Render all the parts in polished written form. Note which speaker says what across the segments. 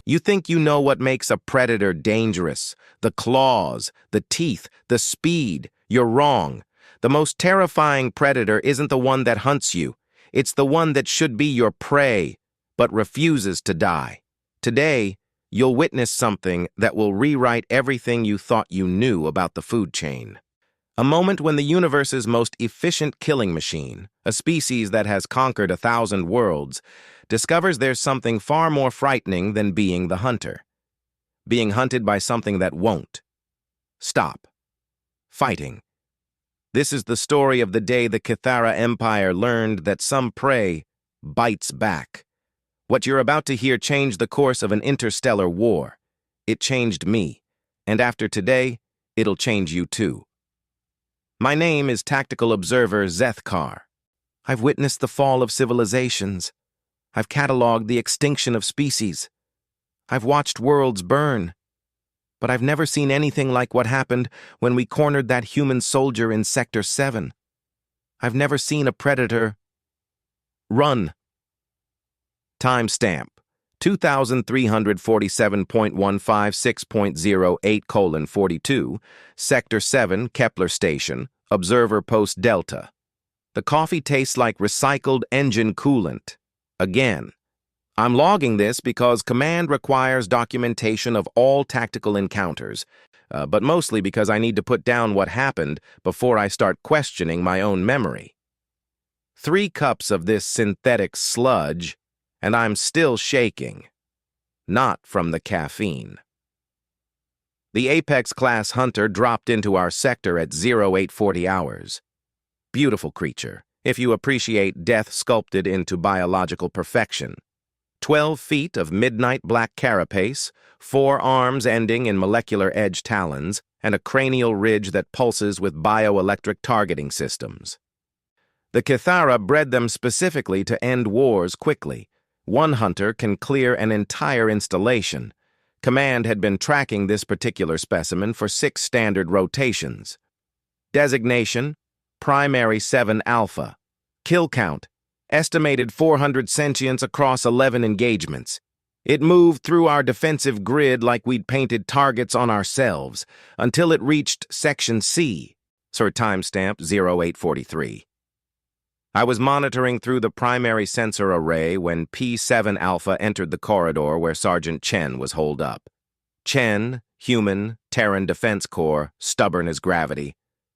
Speaker 1: You think you know what makes a predator dangerous. The claws, the teeth, the speed. You're wrong. The most terrifying predator isn't the one that hunts you. It's the one that should be your prey, but refuses to die. Today, you'll witness something that will rewrite everything you thought you knew about the food chain. A moment when the universe's most efficient killing machine, a species that has conquered 1,000 worlds, discovers there's something far more frightening than being the hunter. Being hunted by something that won't stop fighting. This is the story of the day the Kithara Empire learned that some prey bites back. What you're about to hear changed the course of an interstellar war. It changed me, and after today, it'll change you too. My name is Tactical Observer Zethkar. I've witnessed the fall of civilizations. I've cataloged the extinction of species. I've watched worlds burn. But I've never seen anything like what happened when we cornered that human soldier in Sector 7. I've never seen a predator run. Timestamp 2347.156.08:42, Sector 7, Kepler Station, Observer Post Delta. The coffee tastes like recycled engine coolant. Again. I'm logging this because Command requires documentation of all tactical encounters, but mostly because I need to put down what happened before I start questioning my own memory. 3 cups of this synthetic sludge, and I'm still shaking. Not from the caffeine. The Apex-class hunter dropped into our sector at 0840 hours. Beautiful creature, if you appreciate death sculpted into biological perfection. 12 feet of midnight black carapace, 4 arms ending in molecular edge talons, and a cranial ridge that pulses with bioelectric targeting systems. The Kithara bred them specifically to end wars quickly. One hunter can clear an entire installation. Command had been tracking this particular specimen for 6 standard rotations. Designation: Primary 7 Alpha. Kill count: estimated 400 sentients across 11 engagements. It moved through our defensive grid like we'd painted targets on ourselves, until it reached Section C, timestamp 0843. I was monitoring through the primary sensor array when P7 Alpha entered the corridor where Sergeant Chen was holed up. Chen, human, Terran Defense Corps, stubborn as gravity,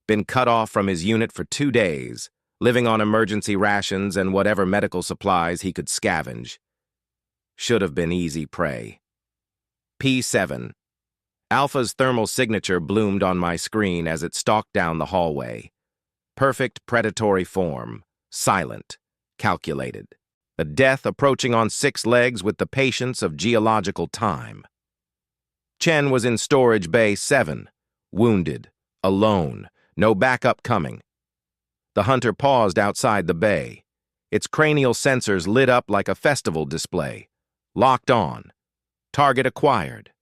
Speaker 1: been cut off from his unit for 2 days, living on emergency rations and whatever medical supplies he could scavenge. Should have been easy prey. P7. Alpha's thermal signature bloomed on my screen as it stalked down the hallway. Perfect predatory form. Silent. Calculated. A death approaching on 6 legs with the patience of geological time. Chen was in Storage Bay 7. Wounded. Alone. No backup coming. The hunter paused outside the bay. Its cranial sensors lit up like a festival display. Locked on. Target acquired.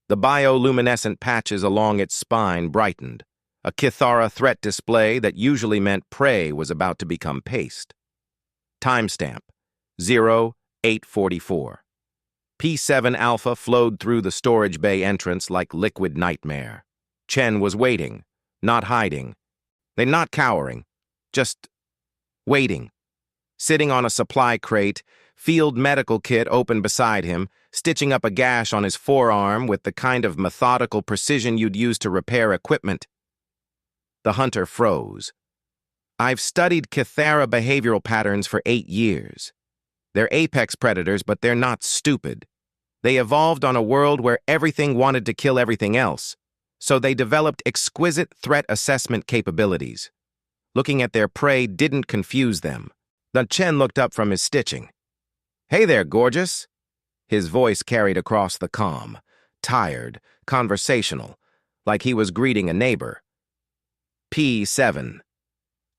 Speaker 1: The bioluminescent patches along its spine brightened. A Kithara threat display that usually meant prey was about to become paste. Timestamp 0844. P7 Alpha flowed through the storage bay entrance like liquid nightmare. Chen was waiting, not hiding. They're not cowering. Just waiting. Sitting on a supply crate, field medical kit open beside him, stitching up a gash on his forearm with the kind of methodical precision you'd use to repair equipment. The hunter froze. I've studied Kithara behavioral patterns for 8 years. They're apex predators, but they're not stupid. They evolved on a world where everything wanted to kill everything else, so they developed exquisite threat assessment capabilities. Looking at their prey didn't confuse them. The Chen looked up from his stitching. "Hey there, gorgeous." His voice carried across the comm, tired, conversational, like he was greeting a neighbor. P7.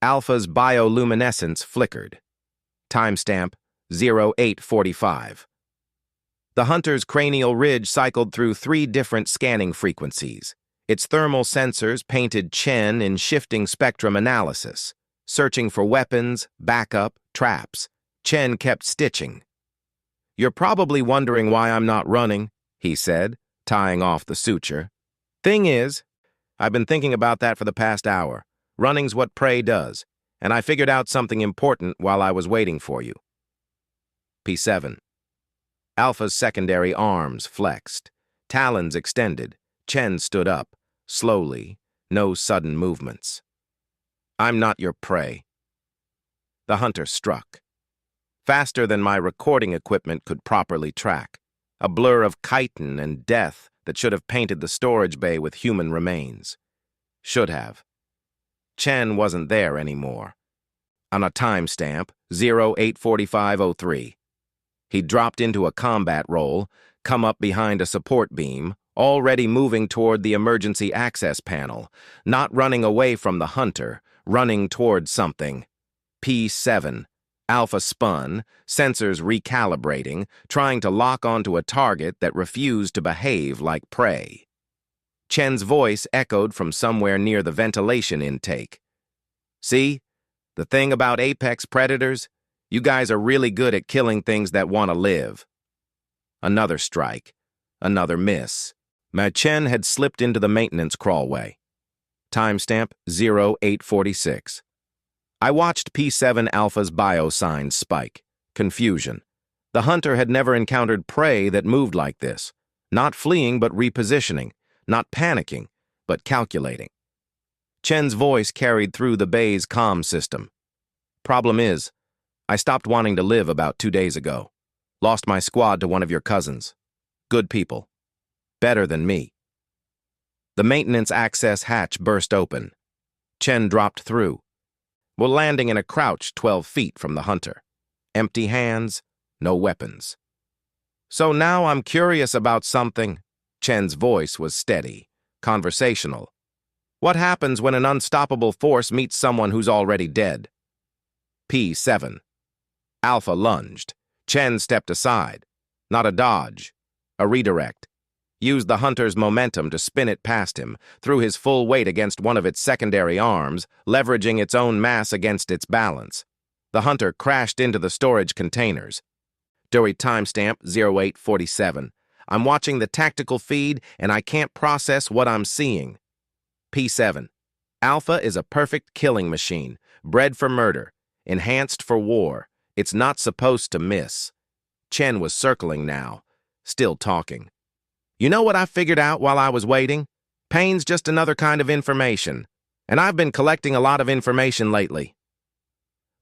Speaker 1: Alpha's bioluminescence flickered. Timestamp 0845. The hunter's cranial ridge cycled through 3 different scanning frequencies. Its thermal sensors painted Chen in shifting spectrum analysis, searching for weapons, backup, traps. Chen kept stitching. You're probably wondering why I'm not running, he said, tying off the suture. Thing is, I've been thinking about that for the past hour. Running's what prey does, and I figured out something important while I was waiting for you. P7. Alpha's secondary arms flexed, talons extended. Chen stood up, slowly, no sudden movements. I'm not your prey. The hunter struck. Faster than my recording equipment could properly track. A blur of chitin and death that should have painted the storage bay with human remains. Should have. Chen wasn't there anymore. On a timestamp, 084503. He dropped into a combat role, come up behind a support beam, already moving toward the emergency access panel, not running away from the hunter, running toward something. P7. Alpha spun, sensors recalibrating, trying to lock onto a target that refused to behave like prey. Chen's voice echoed from somewhere near the ventilation intake. See? The thing about apex predators? You guys are really good at killing things that want to live. Another strike. Another miss. Ma Chen had slipped into the maintenance crawlway. Timestamp 0846. I watched P7 Alpha's bio signs spike. Confusion. The hunter had never encountered prey that moved like this. Not fleeing, but repositioning. Not panicking, but calculating. Chen's voice carried through the bay's comm system. Problem is, I stopped wanting to live about 2 days ago. Lost my squad to one of your cousins. Good people. Better than me. The maintenance access hatch burst open. Chen dropped through, while landing in a crouch 12 feet from the hunter. Empty hands, no weapons. So now I'm curious about something. Chen's voice was steady, conversational. What happens when an unstoppable force meets someone who's already dead? P7. Alpha lunged. Chen stepped aside. Not a dodge. A redirect. Used the hunter's momentum to spin it past him, threw his full weight against one of its secondary arms, leveraging its own mass against its balance. The hunter crashed into the storage containers. During timestamp 0847. I'm watching the tactical feed, and I can't process what I'm seeing. P7. Alpha is a perfect killing machine, bred for murder, enhanced for war. It's not supposed to miss. Chen was circling now, still talking. You know what I figured out while I was waiting? Pain's just another kind of information, and I've been collecting a lot of information lately.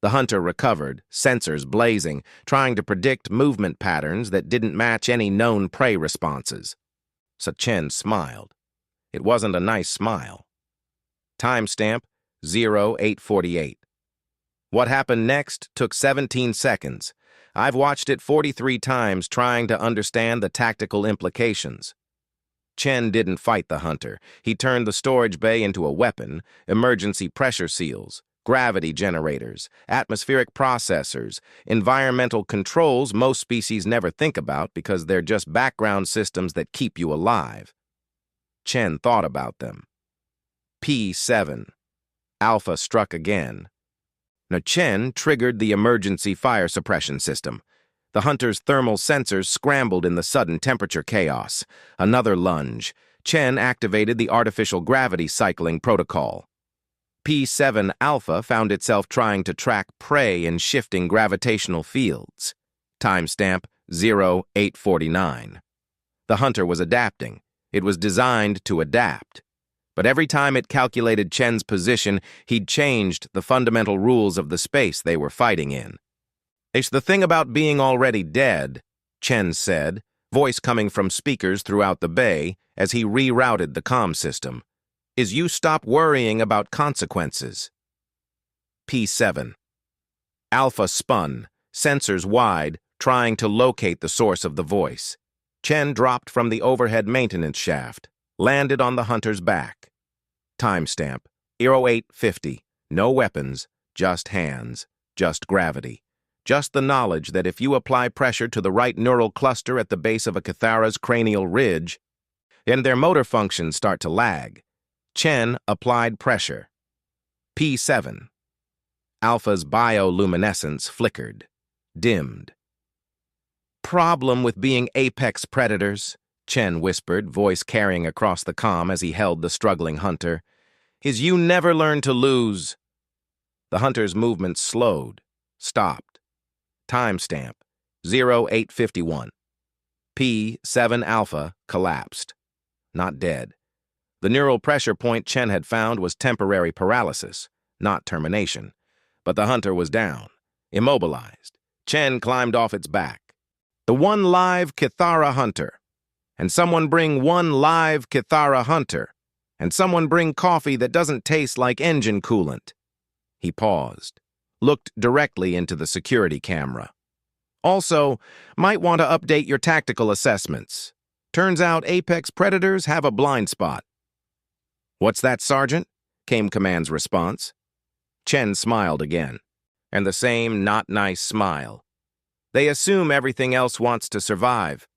Speaker 1: The hunter recovered, sensors blazing, trying to predict movement patterns that didn't match any known prey responses. So Chen smiled. It wasn't a nice smile. Timestamp 0848. What happened next took 17 seconds. I've watched it 43 times trying to understand the tactical implications. Chen didn't fight the hunter. He turned the storage bay into a weapon, emergency pressure seals, gravity generators, atmospheric processors, environmental controls most species never think about because they're just background systems that keep you alive. Chen thought about them. P7. Alpha struck again. Now Chen triggered the emergency fire suppression system. The hunter's thermal sensors scrambled in the sudden temperature chaos. Another lunge. Chen activated the artificial gravity cycling protocol. P7 Alpha found itself trying to track prey in shifting gravitational fields. Timestamp 0849. The hunter was adapting. It was designed to adapt. But every time it calculated Chen's position, he'd changed the fundamental rules of the space they were fighting in. It's the thing about being already dead, Chen said, voice coming from speakers throughout the bay as he rerouted the comm system, is you stop worrying about consequences. P7. Alpha spun, sensors wide, trying to locate the source of the voice. Chen dropped from the overhead maintenance shaft, landed on the hunter's back. Timestamp 0850. No weapons, just hands, just gravity. Just the knowledge that if you apply pressure to the right neural cluster at the base of a Cathara's cranial ridge, and their motor functions start to lag. Chen applied pressure. P7. Alpha's bioluminescence flickered, dimmed. problem with being apex predators, Chen whispered, voice carrying across the comm as he held the struggling hunter, is you never learn to lose. The hunter's movement slowed, stopped. Timestamp 0851. P7 Alpha collapsed. Not dead. The neural pressure point Chen had found was temporary paralysis, not termination. But the hunter was down, immobilized. Chen climbed off its back. The one live Kithara hunter. And someone bring one live Kithara hunter. And someone bring coffee that doesn't taste like engine coolant. He paused, looked directly into the security camera. Also, might want to update your tactical assessments. Turns out apex predators have a blind spot. What's that, Sergeant? Came command's response. Chen smiled again, and the same not nice smile. They assume everything else wants to survive.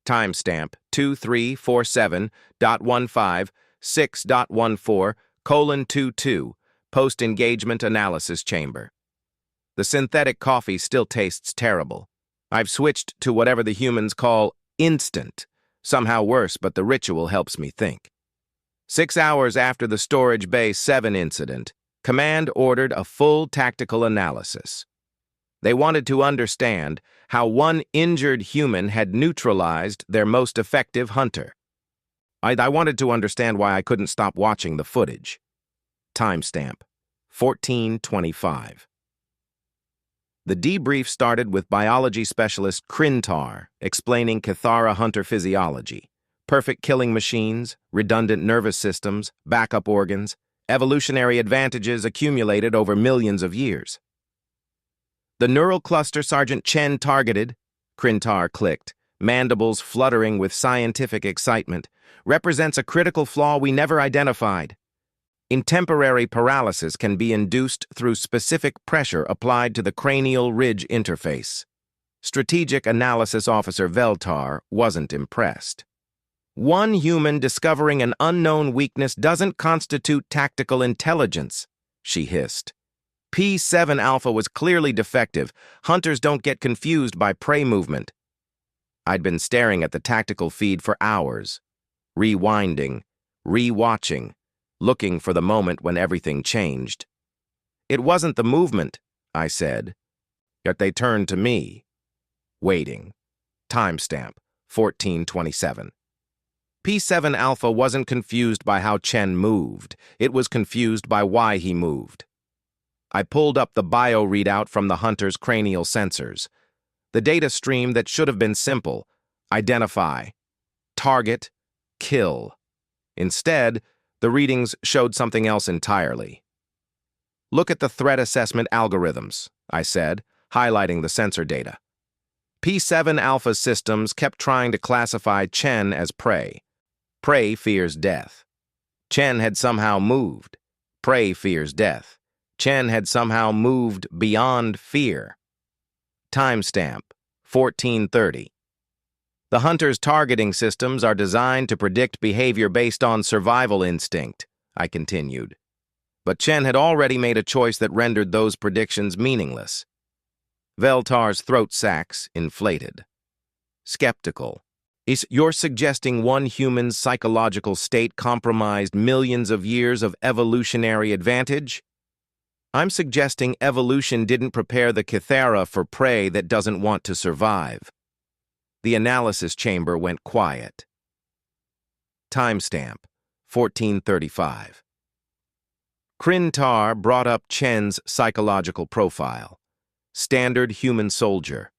Speaker 1: Timestamp 2347.15.6.14:22, post-engagement analysis chamber. The synthetic coffee still tastes terrible. I've switched to whatever the humans call instant. Somehow worse, but the ritual helps me think. 6 hours after the Storage Bay 7 incident, Command ordered a full tactical analysis. They wanted to understand how one injured human had neutralized their most effective hunter. I wanted to understand why I couldn't stop watching the footage. Timestamp 1425. The debrief started with biology specialist Krintar explaining Kithara hunter physiology, perfect killing machines, redundant nervous systems, backup organs, evolutionary advantages accumulated over millions of years. The neural cluster Sergeant Chen targeted, Krintar clicked, mandibles fluttering with scientific excitement, represents a critical flaw we never identified. Temporary paralysis can be induced through specific pressure applied to the cranial ridge interface. Strategic Analysis Officer Veltar wasn't impressed. One human discovering an unknown weakness doesn't constitute tactical intelligence, she hissed. P7 Alpha was clearly defective. Hunters don't get confused by prey movement. I'd been staring at the tactical feed for hours, rewinding, rewatching, looking for the moment when everything changed. It wasn't the movement, I said. Yet they turned to me. Waiting. Timestamp 1427. P7 Alpha wasn't confused by how Chen moved. It was confused by why he moved. I pulled up the bio readout from the hunter's cranial sensors. The data stream that should have been simple. Identify. Target. Kill. Instead, the readings showed something else entirely. Look at the threat assessment algorithms, I said, highlighting the sensor data. P7 Alpha systems kept trying to classify Chen as prey. Prey fears death. Chen had somehow moved. Prey fears death. Chen had somehow moved beyond fear. Timestamp 1430. The hunter's targeting systems are designed to predict behavior based on survival instinct, I continued. But Chen had already made a choice that rendered those predictions meaningless. Veltar's throat sacs inflated. Skeptical. You're suggesting one human's psychological state compromised millions of years of evolutionary advantage? I'm suggesting evolution didn't prepare the Kithara for prey that doesn't want to survive. The analysis chamber went quiet. Timestamp 1435. Krintar brought up Chen's psychological profile. Standard human soldier.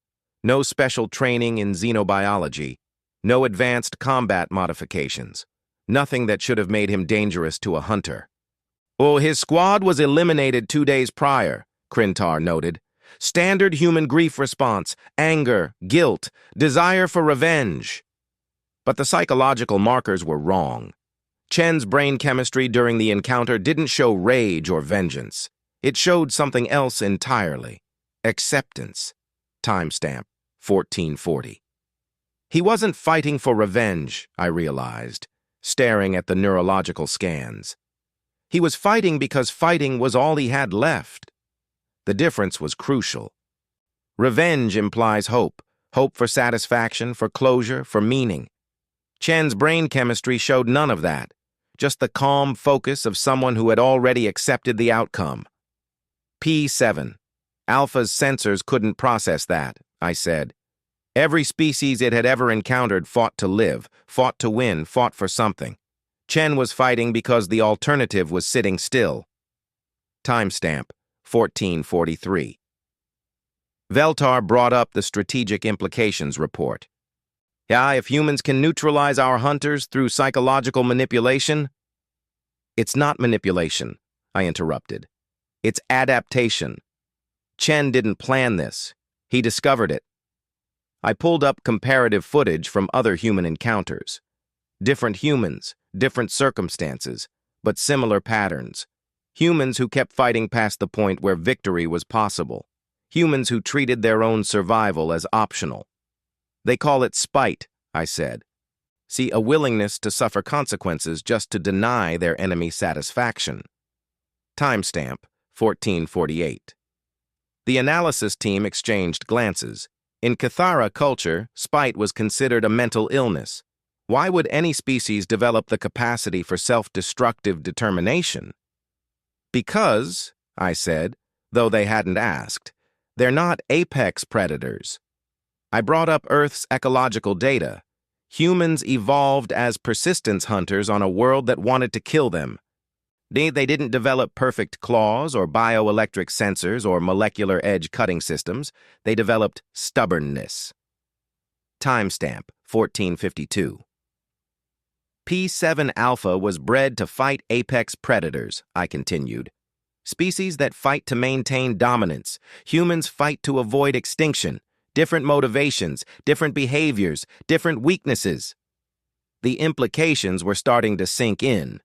Speaker 1: No special training in xenobiology. No advanced combat modifications. Nothing that should have made him dangerous to a hunter. Oh, his squad was eliminated 2 days prior, Krintar noted. Standard human grief response, anger, guilt, desire for revenge. But the psychological markers were wrong. Chen's brain chemistry during the encounter didn't show rage or vengeance. It showed something else entirely. Acceptance. Timestamp 1440. He wasn't fighting for revenge, I realized, staring at the neurological scans. He was fighting because fighting was all he had left. The difference was crucial. Revenge implies hope. Hope for satisfaction, for closure, for meaning. Chen's brain chemistry showed none of that, just the calm focus of someone who had already accepted the outcome. P7. Alpha's sensors couldn't process that, I said. Every species it had ever encountered fought to live, fought to win, fought for something. Chen was fighting because the alternative was sitting still. Timestamp, 1443. Veltar brought up the strategic implications report. Yeah, if humans can neutralize our hunters through psychological manipulation... It's not manipulation, I interrupted. It's adaptation. Chen didn't plan this. He discovered it. I pulled up comparative footage from other human encounters. Different humans, different circumstances, but similar patterns. Humans who kept fighting past the point where victory was possible. Humans who treated their own survival as optional. They call it spite, I said. See, a willingness to suffer consequences just to deny their enemy satisfaction. Timestamp, 1448. The analysis team exchanged glances. In Cathara culture, spite was considered a mental illness. Why would any species develop the capacity for self-destructive determination? Because, I said, though they hadn't asked, they're not apex predators. I brought up Earth's ecological data. Humans evolved as persistence hunters on a world that wanted to kill them. They didn't develop perfect claws or bioelectric sensors or molecular edge cutting systems. They developed stubbornness. Timestamp, 1452. P7 Alpha was bred to fight apex predators, I continued. Species that fight to maintain dominance. Humans fight to avoid extinction. Different motivations, different behaviors, different weaknesses. The implications were starting to sink in.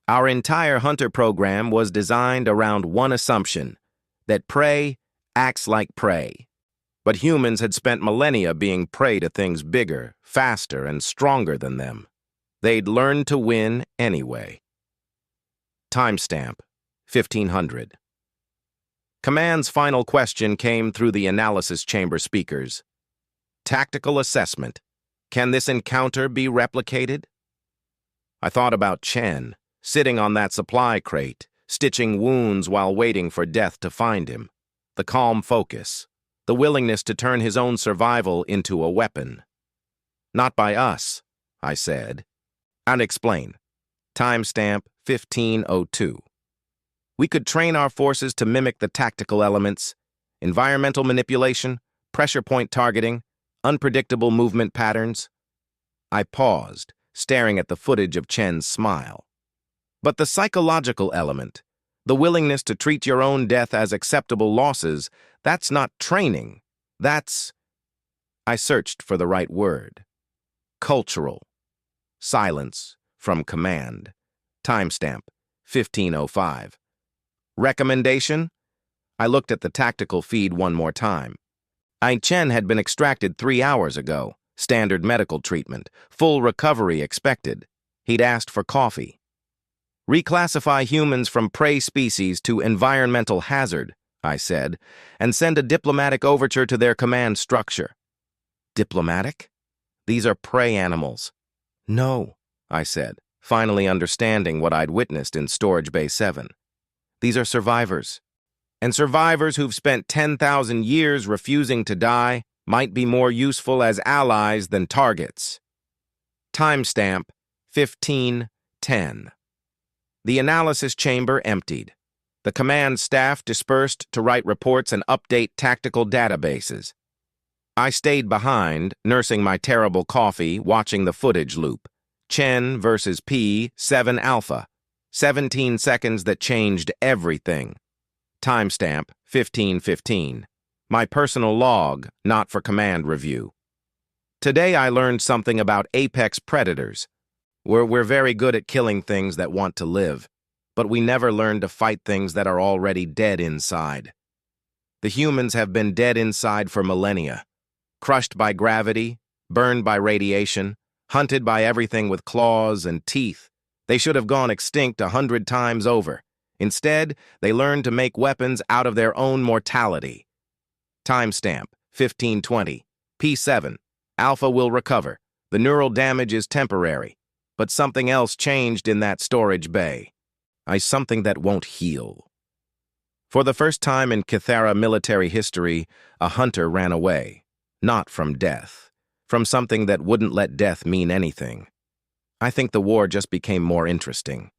Speaker 1: Our entire hunter program was designed around one assumption, that prey acts like prey. But humans had spent millennia being prey to things bigger, faster, and stronger than them. They'd learned to win anyway. Timestamp, 1500. Command's final question came through the analysis chamber speakers. Tactical assessment. Can this encounter be replicated? I thought about Chen, sitting on that supply crate, stitching wounds while waiting for death to find him. The calm focus, the willingness to turn his own survival into a weapon. Not by us, I said. And explain. Timestamp 1502. We could train our forces to mimic the tactical elements, environmental manipulation, pressure point targeting, unpredictable movement patterns. I paused, staring at the footage of Chen's smile. But the psychological element, the willingness to treat your own death as acceptable losses, that's not training. That's... I searched for the right word. Cultural. Silence from command. Timestamp 1505. Recommendation? I looked at the tactical feed one more time. Chen had been extracted 3 hours ago. Standard medical treatment. Full recovery expected. He'd asked for coffee. Reclassify humans from prey species to environmental hazard, I said, and send a diplomatic overture to their command structure. Diplomatic? These are prey animals. No, I said, finally understanding what I'd witnessed in Storage Bay 7. These are survivors. And survivors who've spent 10,000 years refusing to die might be more useful as allies than targets. Timestamp 1510. The analysis chamber emptied. The command staff dispersed to write reports and update tactical databases. I stayed behind, nursing my terrible coffee, watching the footage loop. Chen versus P7 Alpha. 17 seconds that changed everything. Timestamp 1515. My personal log, not for command review. Today I learned something about apex predators. We're very good at killing things that want to live, but we never learn to fight things that are already dead inside. The humans have been dead inside for millennia, crushed by gravity, burned by radiation, hunted by everything with claws and teeth. They should have gone extinct 100 times over. Instead, they learned to make weapons out of their own mortality. Timestamp 1520. P7. Alpha will recover. The neural damage is temporary. But something else changed in that storage bay. Something that won't heal. For the first time in Kithara military history, a hunter ran away. Not from death. From something that wouldn't let death mean anything. I think the war just became more interesting.